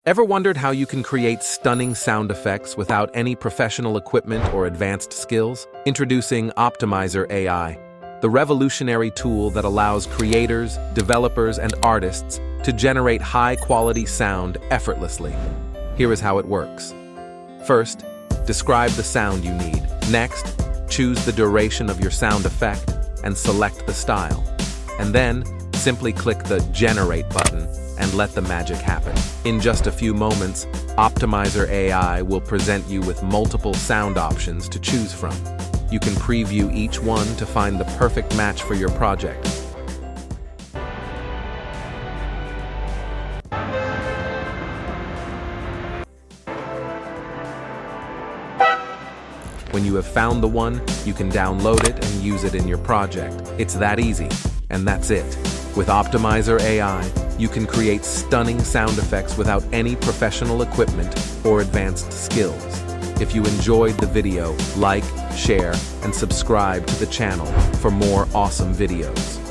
Ever wondered how you can create stunning sound effects without any professional equipment or advanced skills? Introducing OptimizerAI, the revolutionary tool that allows creators, developers, and artists to generate high-quality sound effortlessly. Here is how it works. First, describe the sound you need. Next, choose the duration of your sound effect and select the style. And then, simply click the Generate button and let the magic happen. In just a few moments, OptimizerAI will present you with multiple sound options to choose from. You can preview each one to find the perfect match for your project. When you have found the one, you can download it and use it in your project. It's that easy, and that's it. With OptimizerAI, you can create stunning sound effects without any professional equipment or advanced skills. If you enjoyed the video, like, share, and subscribe to the channel for more awesome videos.